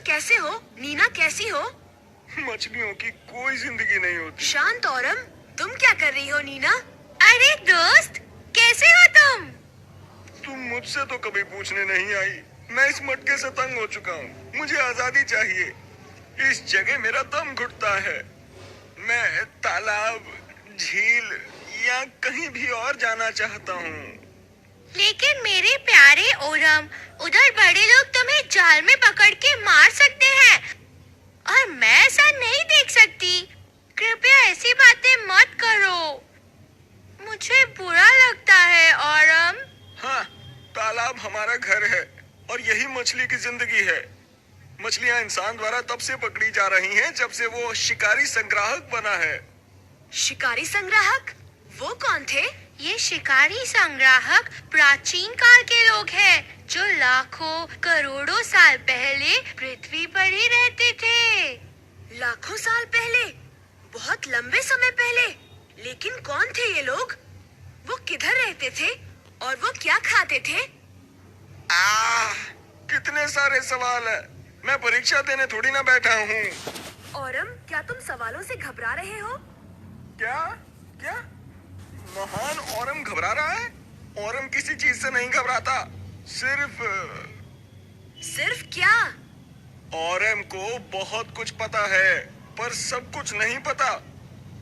कैसे हो? नीना कैसी हो? मछलियों की कोई जिंदगी नहीं होती। शांत औरम, तुम क्या कर रही हो नीना? अरे दोस्त, कैसे हो तुम? तुम मुझसे तो कभी पूछने नहीं आई। मैं इस मटके से तंग हो चुका हूँ। मुझे आजादी चाहिए। इस जगह मेरा दम घुटता है। मैं तालाब, झील या कहीं भी और जाना चाहता हूँ। लेकिन मेरे प्यारे ओरम, उधर बड़े लोग तुम्हें जाल में पकड़ के मार सकते हैं और मैं ऐसा नहीं देख सकती। कृपया ऐसी बातें मत करो, मुझे बुरा लगता है ओरम। हाँ, तालाब हमारा घर है और यही मछली की जिंदगी है। मछलियाँ इंसान द्वारा तब से पकड़ी जा रही हैं जब से वो शिकारी संग्राहक बना है। शिकारी संग्राहक? वो कौन थे? ये शिकारी संग्राहक प्राचीन काल के लोग हैं जो लाखों करोड़ों साल पहले पृथ्वी पर ही रहते थे। लाखों साल पहले? बहुत लंबे समय पहले? लेकिन कौन थे ये लोग? वो किधर रहते थे और वो क्या खाते थे? कितने सारे सवाल है। मैं परीक्षा देने थोड़ी ना बैठा हूँ। औरम, क्या तुम सवालों से घबरा रहे हो? क्या? क्या? महान औरम घबरा रहा है? औरम किसी चीज से नहीं घबराता। सिर्फ क्या? औरम को बहुत कुछ पता है, पर सब कुछ नहीं पता।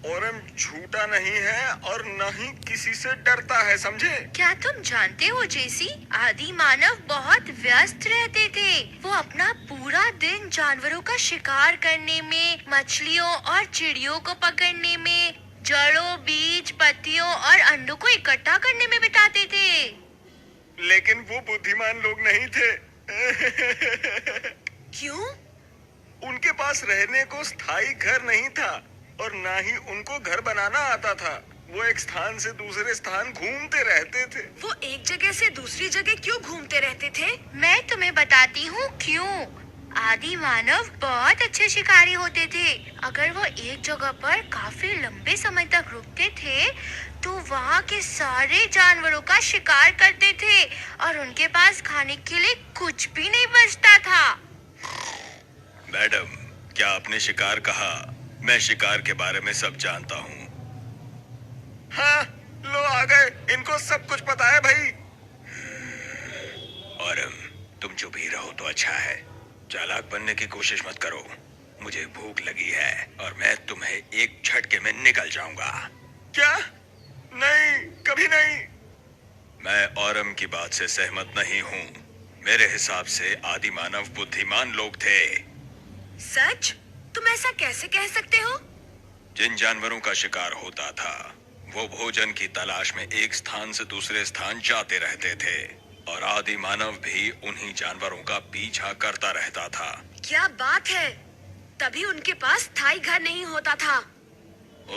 औरम झूठा नहीं है और न ही किसी से डरता है, समझे? क्या तुम जानते हो जेसी, आदि मानव बहुत व्यस्त रहते थे। वो अपना पूरा दिन जानवरों का शिकार करने में, मछलियों और चिड़ियों को पकड़ने में, जड़ों, बीज, पत्तियों और अंडों को इकट्ठा करने में बिताते थे। लेकिन वो बुद्धिमान लोग नहीं थे। क्यों? उनके पास रहने को स्थायी घर नहीं था और ना ही उनको घर बनाना आता था। वो एक स्थान से दूसरे स्थान घूमते रहते थे। वो एक जगह से दूसरी जगह क्यों घूमते रहते थे? मैं तुम्हें बताती हूँ क्यों। आदि मानव बहुत अच्छे शिकारी होते थे। अगर वो एक जगह पर काफी लंबे समय तक रुकते थे, तो वहाँ के सारे जानवरों का शिकार करते थे और उनके पास खाने के लिए कुछ भी नहीं बचता था। मैडम, क्या आपने शिकार कहा? मैं शिकार के बारे में सब जानता हूँ। हाँ, लो आ गए। इनको सब कुछ पता है भाई। औरम, तुम चुप ही रहो तो अच्छा है। चालाक बनने की कोशिश मत करो। मुझे भूख लगी है और मैं तुम्हें एक झटके में निकल जाऊंगा। क्या? नहीं, कभी नहीं। मैं औरम की बात से सहमत नहीं हूँ। मेरे हिसाब से आदि मानव बुद्धिमान लोग थे। सच? तुम ऐसा कैसे कह सकते हो? जिन जानवरों का शिकार होता था, वो भोजन की तलाश में एक स्थान से दूसरे स्थान जाते रहते थे और आदि मानव भी उन्हीं जानवरों का पीछा करता रहता था। क्या बात है! तभी उनके पास स्थायी घर नहीं होता था।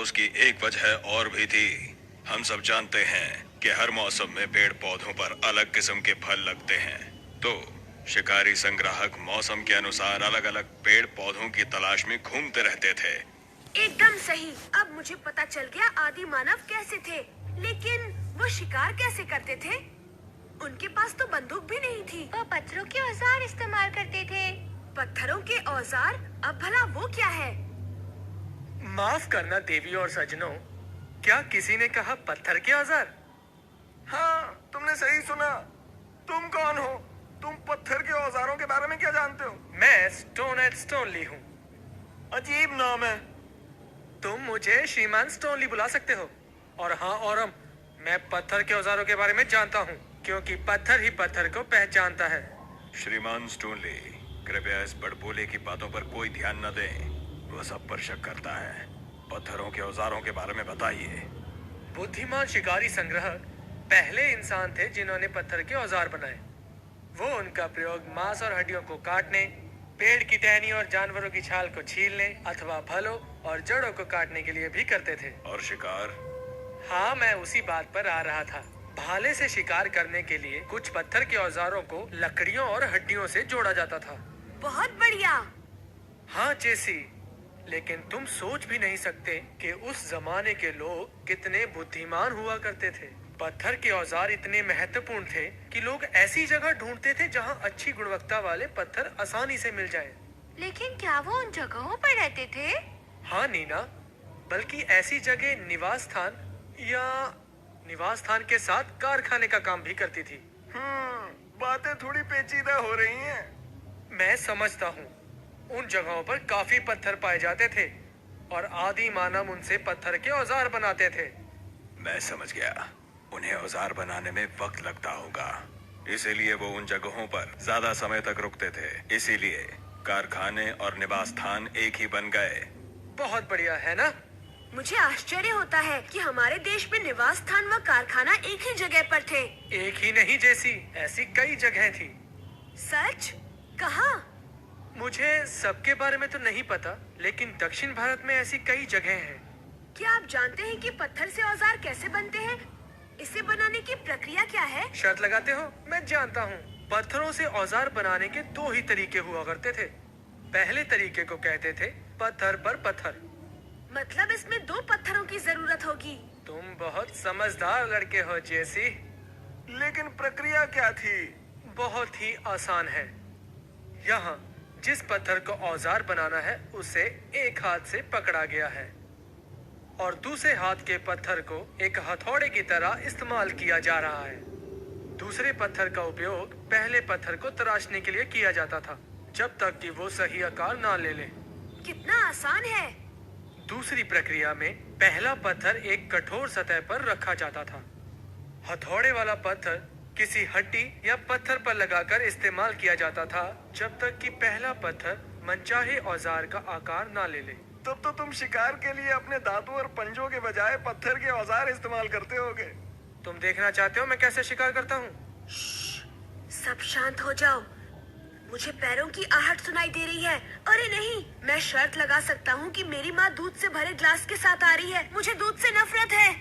उसकी एक वजह और भी थी। हम सब जानते हैं कि हर मौसम में पेड़ पौधों पर अलग किस्म के फल लगते हैं, तो शिकारी संग्राहक मौसम के अनुसार अलग अलग पेड़ पौधों की तलाश में घूमते रहते थे। एकदम सही। अब मुझे पता चल गया आदि मानव कैसे थे। लेकिन वो शिकार कैसे करते थे? उनके पास तो बंदूक भी नहीं थी। वो पत्थरों के औजार इस्तेमाल करते थे। पत्थरों के औजार? अब भला वो क्या है? माफ करना देवी और सजनों, क्या किसी ने कहा पत्थर के औजार? हाँ, तुमने सही सुना। तुम कौन हो? तुम पत्थर के औजारों के बारे में क्या जानते हो? मैं स्टोन एट स्टोनली हूँ। अजीब नाम है। तुम मुझे श्रीमान स्टोनली बुला सकते हो। और हाँ औरम, मैं पत्थर के औजारों के बारे में जानता हूँ, क्योंकि पत्थर ही पत्थर को पहचानता है। श्रीमान स्टोनली, कृपया इस बड़बोले की बातों पर कोई ध्यान न दें। वह सब पर शक करता है। पत्थरों के औजारों के बारे में बताइए। बुद्धिमान शिकारी संग्राहक पहले इंसान थे जिन्होंने पत्थर के औजार बनाए। वो उनका प्रयोग मांस और हड्डियों को काटने, पेड़ की टहनी और जानवरों की छाल को छीलने अथवा फलों और जड़ों को काटने के लिए भी करते थे। और शिकार? हाँ, मैं उसी बात पर आ रहा था। भाले से शिकार करने के लिए कुछ पत्थर के औजारों को लकड़ियों और हड्डियों से जोड़ा जाता था। बहुत बढ़िया। हाँ जेसी, लेकिन तुम सोच भी नहीं सकते कि उस जमाने के लोग कितने बुद्धिमान हुआ करते थे। पत्थर के औजार इतने महत्वपूर्ण थे कि लोग ऐसी जगह ढूंढते थे जहां अच्छी गुणवत्ता वाले पत्थर आसानी से मिल जाएं। लेकिन क्या वो उन जगहों पर रहते थे? हाँ नीना, बल्कि ऐसी जगह निवास स्थान या निवास स्थान के साथ कारखाने का काम भी करती थी। बातें थोड़ी पेचीदा हो रही हैं। मैं समझता हूँ। उन जगहों पर काफी पत्थर पाए जाते थे और आदि मानव उनसे पत्थर के औजार बनाते थे। मैं समझ गया, उन्हें औजार बनाने में वक्त लगता होगा, इसीलिए वो उन जगहों पर ज्यादा समय तक रुकते थे। इसीलिए कारखाने और निवास स्थान एक ही बन गए। बहुत बढ़िया है ना? मुझे आश्चर्य होता है कि हमारे देश में निवास स्थान व कारखाना एक ही जगह पर थे। एक ही नहीं जैसी, ऐसी कई जगह थी। सच? कहाँ? मुझे सबके बारे में तो नहीं पता, लेकिन दक्षिण भारत में ऐसी कई जगह हैं। क्या आप जानते हैं कि पत्थर से औजार कैसे बनते हैं? इसे बनाने की प्रक्रिया क्या है? शर्त लगाते हो? मैं जानता हूँ। पत्थरों से औजार बनाने के दो ही तरीके हुआ करते थे। पहले तरीके को कहते थे पत्थर पर पत्थर। मतलब इसमें दो पत्थरों की जरूरत होगी। तुम बहुत समझदार लड़के हो जेसी। लेकिन प्रक्रिया क्या थी? बहुत ही आसान है। यहाँ जिस पत्थर को औजार बनाना है उसे एक हाथ से पकड़ा गया है और दूसरे हाथ के पत्थर को एक हथौड़े की तरह इस्तेमाल किया जा रहा है। दूसरे पत्थर का उपयोग पहले पत्थर को तराशने के लिए किया जाता था, जब तक कि वो सही आकार ना ले ले। कितना आसान है। दूसरी प्रक्रिया में पहला पत्थर एक कठोर सतह पर रखा जाता था। हथौड़े वाला पत्थर किसी हड्डी या पत्थर पर लगाकर इस्तेमाल किया जाता था, जब तक कि पहला पत्थर मनचाहे औजार का आकार ना ले ले। तब तो तुम शिकार के लिए अपने दांतों और पंजों के बजाय पत्थर के औजार इस्तेमाल करते होगे। तुम देखना चाहते हो मैं कैसे शिकार करता हूँ? सब शांत हो जाओ। मुझे पैरों की आहट सुनाई दे रही है। अरे नहीं, मैं शर्त लगा सकता हूँ कि मेरी माँ दूध से भरे ग्लास के साथ आ रही है। मुझे दूध से नफरत है।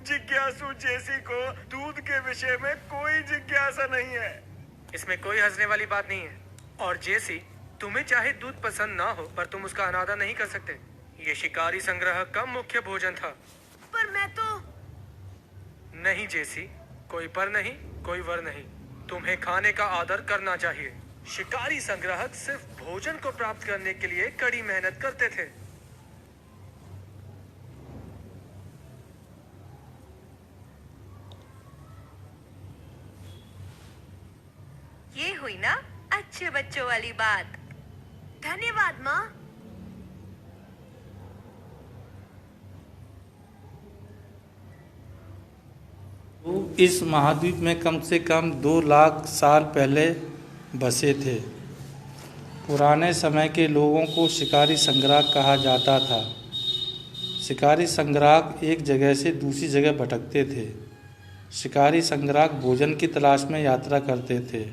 जिज्ञासु जेसी को दूध के विषय में कोई जिज्ञासा नहीं है। इसमें कोई हंसने वाली बात नहीं है। और जेसी, तुम्हें चाहे दूध पसंद ना हो, पर तुम उसका अनादर नहीं कर सकते। ये शिकारी संग्रह का मुख्य भोजन था। पर मैं तो... नहीं जेसी, कोई पर नहीं, कोई वर नहीं। तुम्हें खाने का आदर करना चाहिए। शिकारी संग्राहक सिर्फ भोजन को प्राप्त करने के लिए कड़ी मेहनत करते थे। ये हुई ना अच्छे बच्चों वाली बात। धन्यवाद माँ। लोग इस महाद्वीप में कम से कम 2 लाख साल पहले बसे थे। पुराने समय के लोगों को शिकारी संग्राहक कहा जाता था। शिकारी संग्राहक एक जगह से दूसरी जगह भटकते थे। शिकारी संग्राहक भोजन की तलाश में यात्रा करते थे।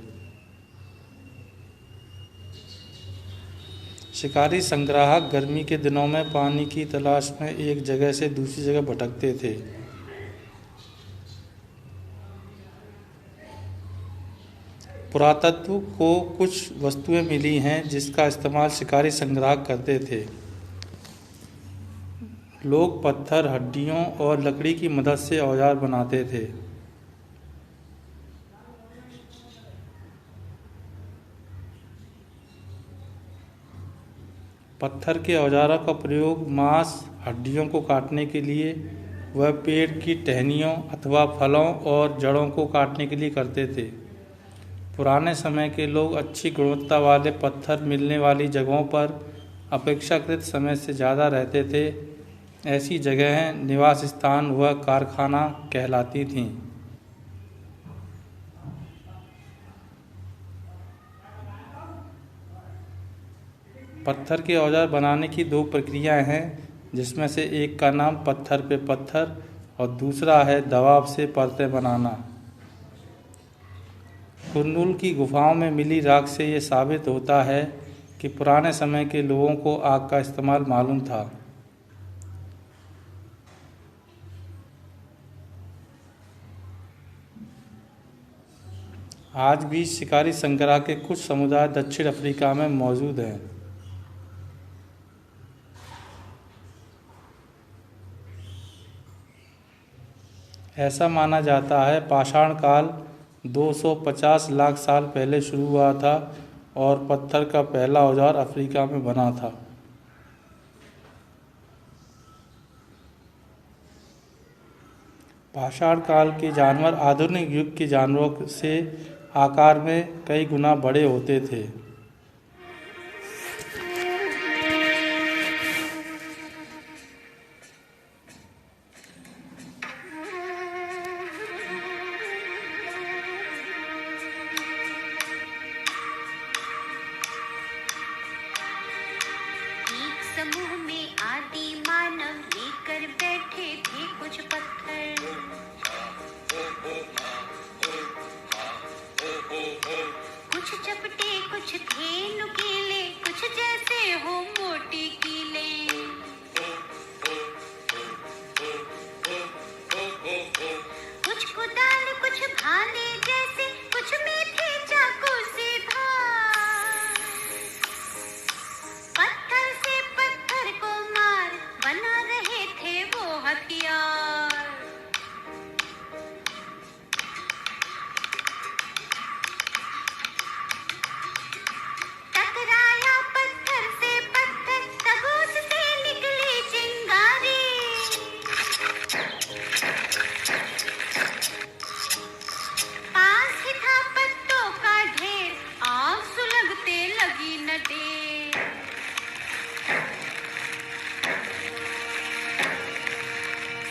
शिकारी संग्राहक गर्मी के दिनों में पानी की तलाश में एक जगह से दूसरी जगह भटकते थे। पुरातत्व को कुछ वस्तुएं मिली हैं जिसका इस्तेमाल शिकारी संग्राहक करते थे। लोग पत्थर, हड्डियों और लकड़ी की मदद से औजार बनाते थे। पत्थर के औजारों का प्रयोग मांस, हड्डियों को काटने के लिए व पेड़ की टहनियों अथवा फलों और जड़ों को काटने के लिए करते थे। पुराने समय के लोग अच्छी गुणवत्ता वाले पत्थर मिलने वाली जगहों पर अपेक्षाकृत समय से ज़्यादा रहते थे। ऐसी जगहें निवास स्थान व कारखाना कहलाती थीं। पत्थर के औजार बनाने की 2 प्रक्रियाएं हैं, जिसमें से एक का नाम पत्थर पे पत्थर और दूसरा है दबाव से परतें बनाना। कुरनूल की गुफाओं में मिली राख से ये साबित होता है कि पुराने समय के लोगों को आग का इस्तेमाल मालूम था। आज भी शिकारी संग्रह के कुछ समुदाय दक्षिण अफ्रीका में मौजूद हैं। ऐसा माना जाता है पाषाण काल 250 लाख साल पहले शुरू हुआ था और पत्थर का पहला औजार अफ्रीका में बना था। पाषाण काल के जानवर आधुनिक युग के जानवरों से आकार में कई गुना बड़े होते थे। एक समूह में आदि मानव लेकर बैठे थे कुछ पत्थर। कुछ चपटे, कुछ थे नुकीले, कुछ जैसे हो मोटी कीले। कुछ कुदाल, कुछ भाले जैसे, कुछ में थे चाकू से धार। पत्थर से पत्थर को मार बना रहे थे वो हथियार। टकराया पत्थर से पत्थर, तब उससे निकली चिंगारी। पास ही था पत्तों का ढेर, आग सुलगते लगी न देर।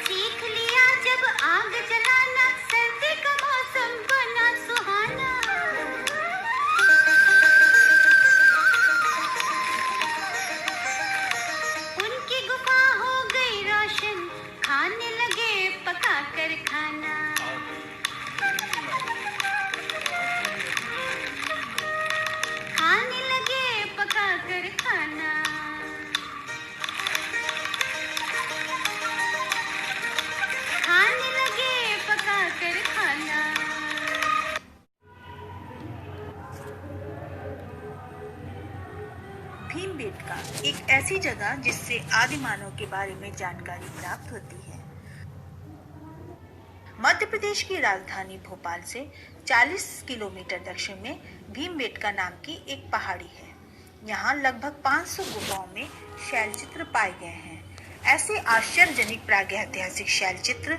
सीख लिया जब आग जलाना, सर्दी का मौसम बना सुहाना। उनकी गुफा हो गई रोशन, खाने लगे पका कर खाना। खाने लगे पका कर खाना। खाने लगे पका कर खाना। भीमबेटका एक ऐसी जगह जिससे आदि मानव के बारे में जानकारी प्राप्त होती है। मध्य प्रदेश की राजधानी भोपाल से 40 किलोमीटर दक्षिण में भीमबेटका नाम की एक पहाड़ी है। यहाँ लगभग 500 गुफाओं में शैलचित्र पाए गए हैं। ऐसे आश्चर्यजनक प्रागैतिहासिक शैलचित्र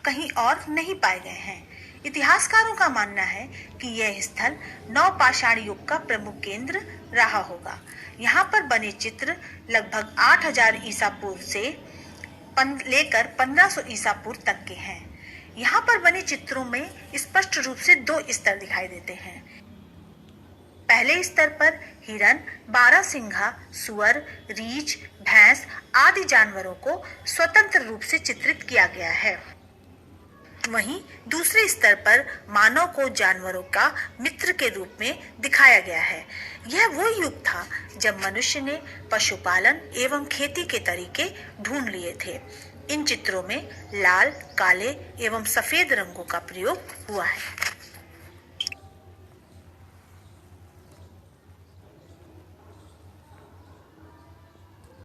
कहीं और नहीं पाए गए हैं। इतिहासकारों का मानना है कि यह स्थल नवपाषाण युग का प्रमुख केंद्र रहा होगा। यहाँ पर बने चित्र लगभग 8000 ईसा पूर्व से लेकर 1500 ईसा पूर्व तक के हैं। यहाँ पर बने चित्रों में स्पष्ट रूप से 2 स्तर दिखाई देते हैं। पहले स्तर पर हिरन, बारहसिंघा, सुअर, रीछ, भैंस आदि जानवरों को स्वतंत्र रूप से चित्रित किया गया है। वहीं दूसरे स्तर पर मानव को जानवरों का मित्र के रूप में दिखाया गया है। यह वो युग था जब मनुष्य ने पशुपालन एवं खेती के तरीके ढूंढ लिए थे। इन चित्रों में लाल, काले एवं सफेद रंगों का प्रयोग हुआ है।